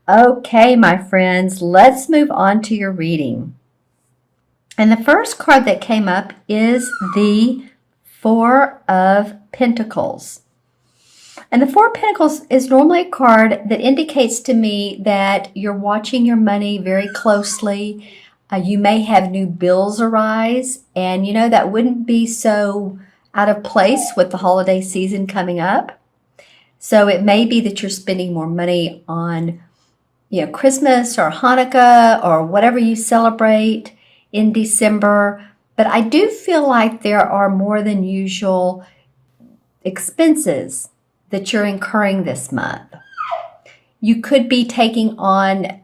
Okay, my friends, let's move on to your reading. And the first card that came up is the Four of Pentacles. And the Four of Pentacles is normally a card that indicates to me that you're watching your money very closely. You may have new bills arise, and that wouldn't be so out of place with the holiday season coming up. So it may be that you're spending more money on Christmas or Hanukkah or whatever you celebrate in December. But I do feel like there are more than usual expenses that you're incurring this month. You could be taking on,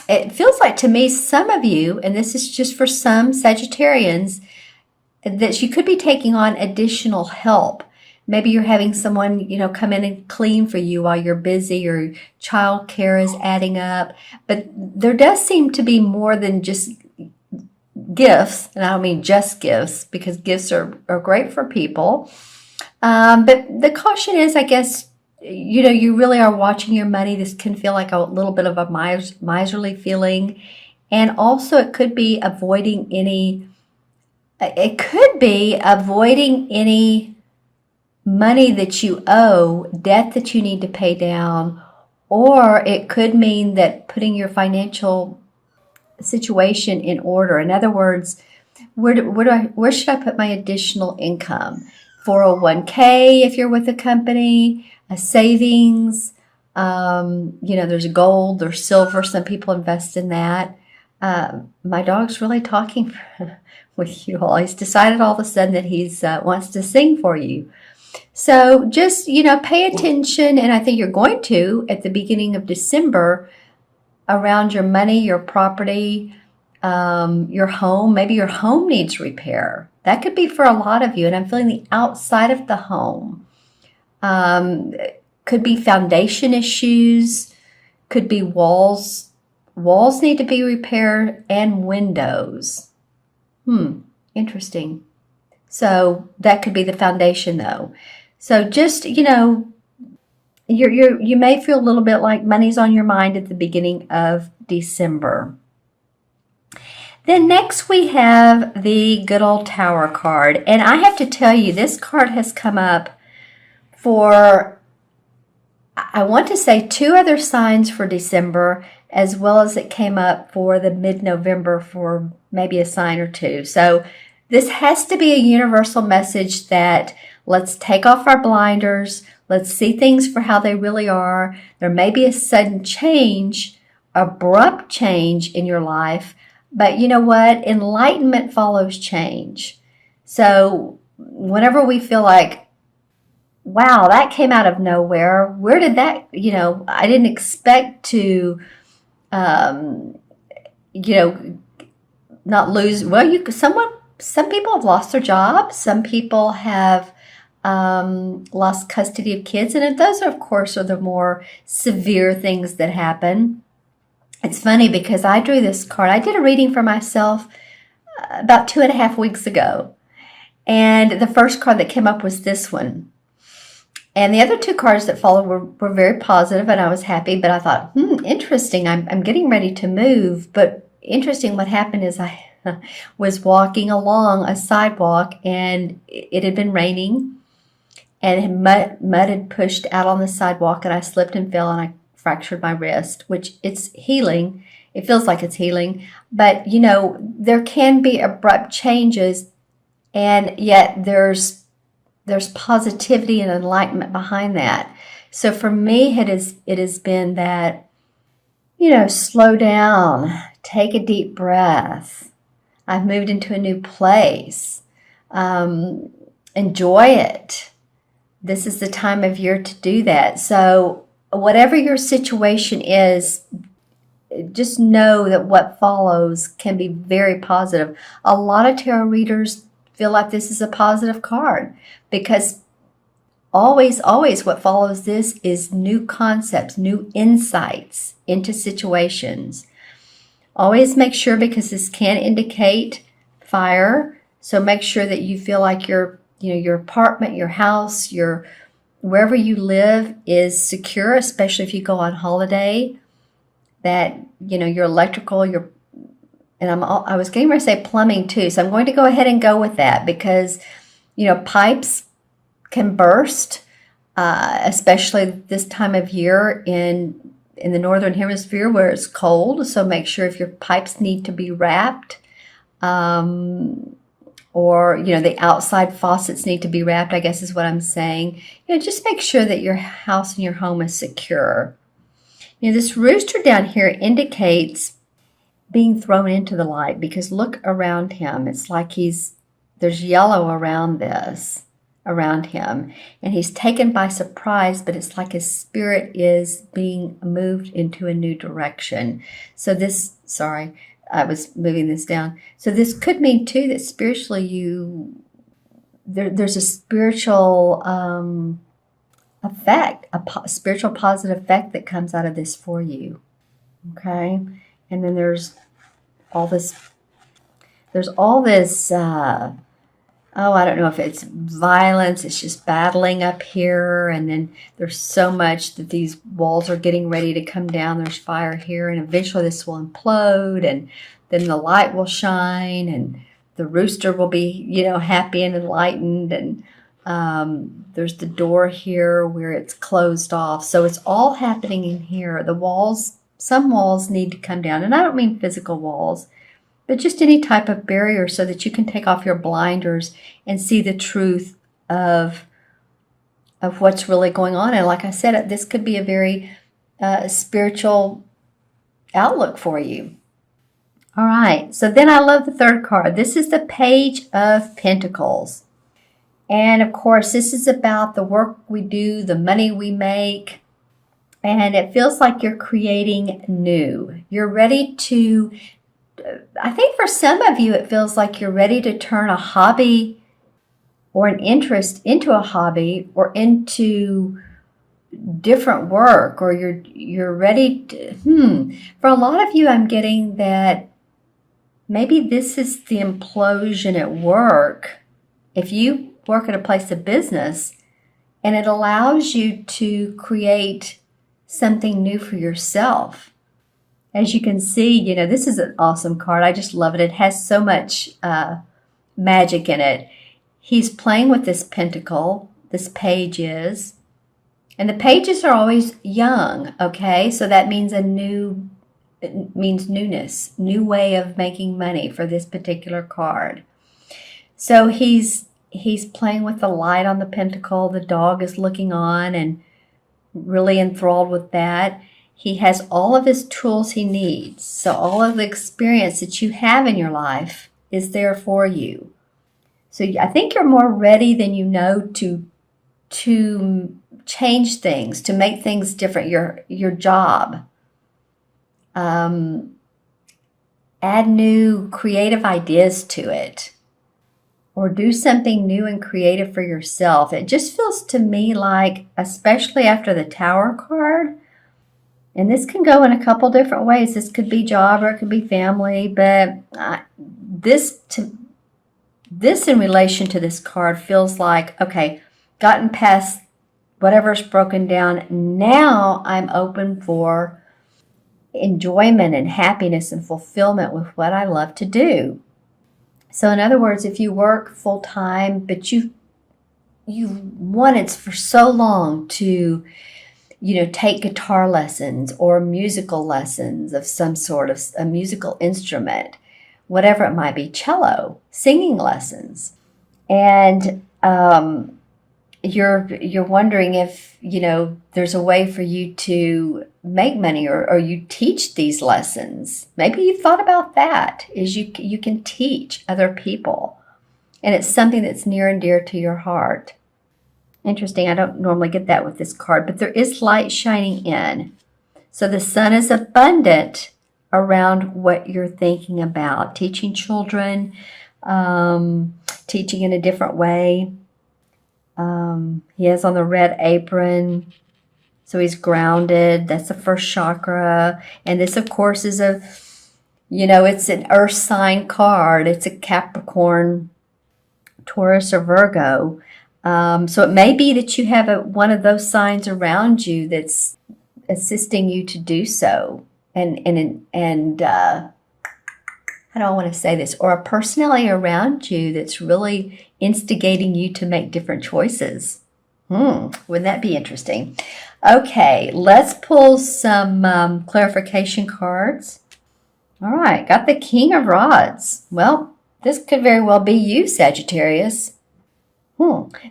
it feels like to me, some of you, and this is just for some Sagittarians, that you could be taking on additional help. Maybe you're having someone, come in and clean for you while you're busy, or child care is adding up. But there does seem to be more than just gifts, and I don't mean just gifts, because gifts are great for people. But the caution is, I guess, you really are watching your money. This can feel like a little bit of a miserly feeling. And also it could be avoiding any money that you owe, debt that you need to pay down, or it could mean that putting your financial situation in order. In other words, where should I put my additional income? 401k if you're with a company, a savings, there's gold, there's silver. Some people invest in that. My dog's really talking with you all. He's decided all of a sudden that he's wants to sing for you. So just, pay attention, and I think you're going to at the beginning of December around your money, your property, your home. Maybe your home needs repair. That could be for a lot of you, and I'm feeling the outside of the home. Could be foundation issues, could be walls. Walls need to be repaired, and windows. Interesting. So that could be the foundation, though. So just, you may feel a little bit like money's on your mind at the beginning of December. Then next we have the good old Tower card. And I have to tell you, this card has come up for, I want to say, 2 other signs for December, as well as it came up for the mid-November for maybe a sign or 2. So this has to be a universal message that let's take off our blinders. Let's see things for how they really are. There may be a sudden change, abrupt change in your life, but you know what? Enlightenment follows change. So whenever we feel like, wow, that came out of nowhere, where did that, I didn't expect to, not lose, some people have lost their jobs. Some people have lost custody of kids. And those, of course, are the more severe things that happen. It's funny because I drew this card. I did a reading for myself about 2.5 weeks ago. And the first card that came up was this one. And the other 2 cards that followed were very positive, and I was happy. But I thought, interesting. I'm getting ready to move. But interesting, what happened is I was walking along a sidewalk, and it had been raining, and mud had pushed out on the sidewalk, and I slipped and fell, and I fractured my wrist, which it's healing. It feels like it's healing. But, there can be abrupt changes, and yet there's positivity and enlightenment behind that. So for me, it has been that, slow down, take a deep breath. I've moved into a new place. Enjoy it. This is the time of year to do that. So whatever your situation is, just know that what follows can be very positive. A lot of tarot readers feel like this is a positive card because always what follows this is new concepts, new insights into situations. Always make sure, because this can indicate fire, so make sure that you feel like your apartment, your house, your wherever you live is secure, especially if you go on holiday, that, your electrical, I was getting ready to say plumbing too, so I'm going to go ahead and go with that because, pipes can burst, especially this time of year in the northern hemisphere where it's cold. So make sure if your pipes need to be wrapped, or the outside faucets need to be wrapped, I guess is what I'm saying. Just make sure that your house and your home is secure. This rooster down here indicates being thrown into the light because look around him. It's like there's yellow around him, and he's taken by surprise, but it's like his spirit is being moved into a new direction. So sorry, I was moving this down. So this could mean too that spiritually there's a spiritual effect, spiritual positive effect that comes out of this for you. Okay, and then there's all this. I don't know if it's violence, it's just battling up here, and then there's so much that these walls are getting ready to come down. There's fire here, and eventually this will implode, and then the light will shine, and the rooster will be, happy and enlightened, and there's the door here where it's closed off. So it's all happening in here. Some walls need to come down, and I don't mean physical walls, but just any type of barrier so that you can take off your blinders and see the truth of what's really going on. And like I said, this could be a very spiritual outlook for you. All right, so then I love the third card. This is the Page of Pentacles. And of course, this is about the work we do, the money we make. And it feels like you're creating new. You're ready to... I think for some of you, it feels like you're ready to turn a hobby or an interest into a hobby or into different work, or you're ready to, For a lot of you, I'm getting that maybe this is the implosion at work. If you work at a place of business and it allows you to create something new for yourself. As you can see, this is an awesome card. I just love it. It has so much magic in it. He's playing with this pentacle. This page is. And the pages are always young, okay? So that means it means newness, new way of making money for this particular card. So he's playing with the light on the pentacle. The dog is looking on and really enthralled with that. He has all of his tools he needs. So all of the experience that you have in your life is there for you. So I think you're more ready than you know to change things, to make things different. Your job. Add new creative ideas to it. Or do something new and creative for yourself. It just feels to me like, especially after the Tower card, and this can go in a couple different ways. This could be job or it could be family, but this in relation to this card feels like, okay, gotten past whatever's broken down. Now I'm open for enjoyment and happiness and fulfillment with what I love to do. So in other words, if you work full time, but you wanted for so long to take guitar lessons or musical lessons of some sort, of a musical instrument, whatever it might be, cello, singing lessons. And you're wondering if, there's a way for you to make money or you teach these lessons. Maybe you've thought about that, is you can teach other people. And it's something that's near and dear to your heart. Interesting, I don't normally get that with this card, but there is light shining in. So the sun is abundant around what you're thinking about. Teaching children, teaching in a different way. He has on the red apron, so he's grounded. That's the first chakra. And this, of course, is it's an earth sign card. It's a Capricorn, Taurus, or Virgo. So it may be that you have one of those signs around you that's assisting you to do so. And how do I want to say this? Or a personality around you that's really instigating you to make different choices. Wouldn't that be interesting? Okay, let's pull some clarification cards. All right, got the King of Rods. Well, this could very well be you, Sagittarius.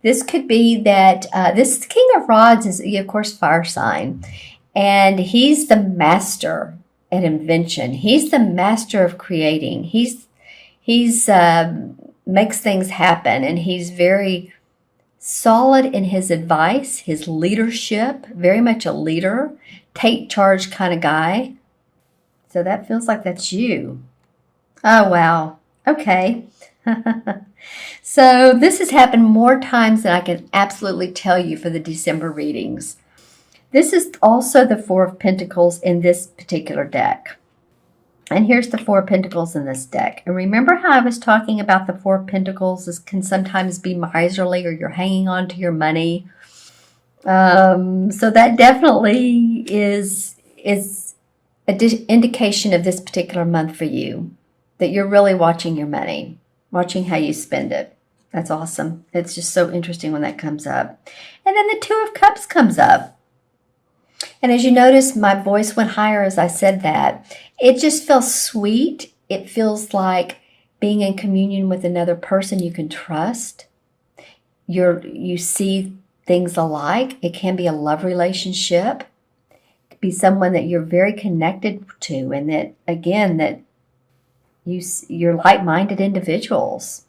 This could be that this King of Rods is, of course, fire sign. And he's the master at invention. He's the master of creating. He's makes things happen, and he's very solid in his advice, his leadership, very much a leader, take charge kind of guy. So that feels like that's you. Oh, wow. Okay. So this has happened more times than I can absolutely tell you for the December readings. This is also the Four of Pentacles in this particular deck. And here's the Four of Pentacles in this deck. And remember how I was talking about the Four of Pentacles can sometimes be miserly, or you're hanging on to your money. So that definitely is an indication of this particular month for you, that you're really watching your money, watching how you spend it. That's awesome. It's just so interesting when that comes up. And then the Two of Cups comes up. And as you notice, my voice went higher as I said that. It just feels sweet. It feels like being in communion with another person you can trust. You see things alike. It can be a love relationship. It could be someone that you're very connected to, and that, again, that you're like-minded individuals.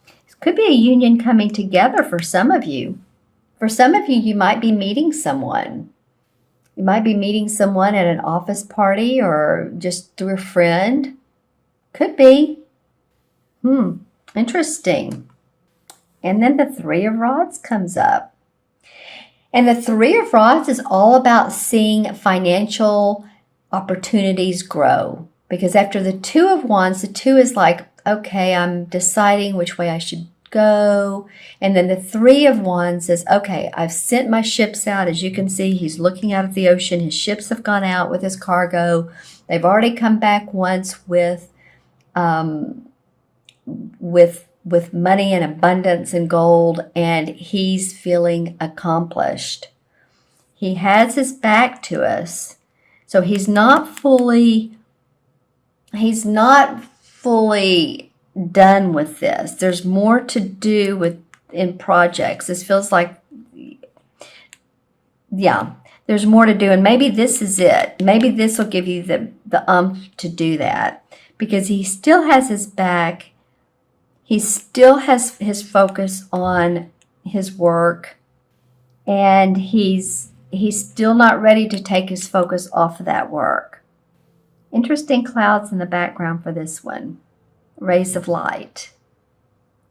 It could be a union coming together for some of you. For some of you, you might be meeting someone. You might be meeting someone at an office party or just through a friend. Could be. Interesting. And then the Three of Rods comes up. And the Three of Rods is all about seeing financial opportunities grow. Because after the Two of Wands, the Two is like, okay, I'm deciding which way I should go. And then the Three of Wands says, okay, I've sent my ships out. As you can see, he's looking out at the ocean. His ships have gone out with his cargo. They've already come back once with money and abundance and gold, and he's feeling accomplished. He has his back to us. So he's not fully done with this. There's more to do in projects. This feels like, yeah, there's more to do. And maybe this is it. Maybe this will give you the umph to do that, because he still has his back. He still has his focus on his work, and he's still not ready to take his focus off of that work. Interesting clouds in the background for this one. Rays of light.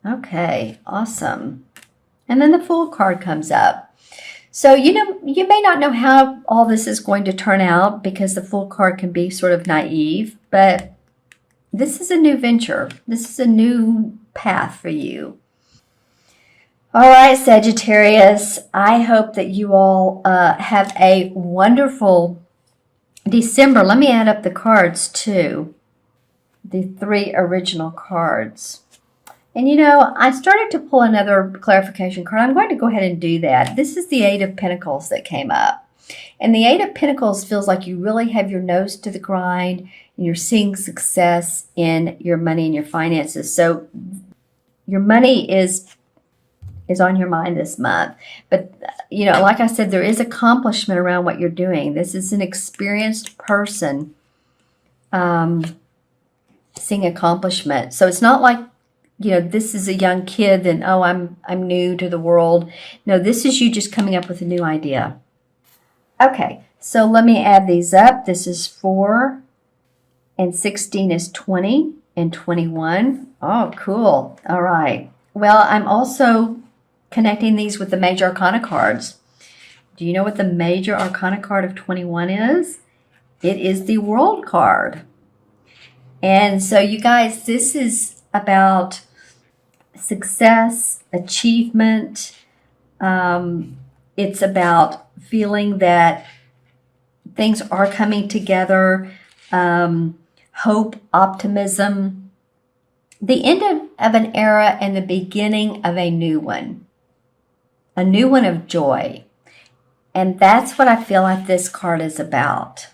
Okay, awesome. And then the Fool card comes up. So, you may not know how all this is going to turn out, because the Fool card can be sort of naive, but this is a new venture. This is a new path for you. All right, Sagittarius, I hope that you all have a wonderful December. Let me add up the cards too. The 3 original cards. And I started to pull another clarification card. I'm going to go ahead and do that. This is the 8 of Pentacles that came up. And the 8 of Pentacles feels like you really have your nose to the grind, and you're seeing success in your money and your finances. So your money is on your mind this month. But, like I said, there is accomplishment around what you're doing. This is an experienced person seeing accomplishment. So it's not like, this is a young kid and, oh, I'm new to the world. No, this is you just coming up with a new idea. Okay, so let me add these up. This is 4 and 16 is 20 and 21. Oh, cool. All right. Well, I'm also connecting these with the Major Arcana cards. Do you know what the Major Arcana card of 21 is? It is the World card. And so you guys, this is about success, achievement, It's about feeling that things are coming together, hope, optimism, the end of an era and the beginning of a new one of joy. And that's what I feel like this card is about.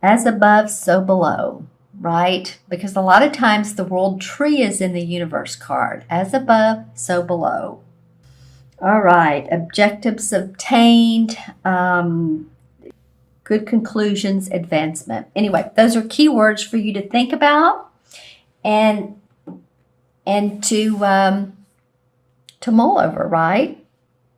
As above, so below, right? Because a lot of times the world tree is in the universe card. As above, so below. All right, objectives obtained, good conclusions, advancement. Anyway, those are key words for you to think about and to mull over, right?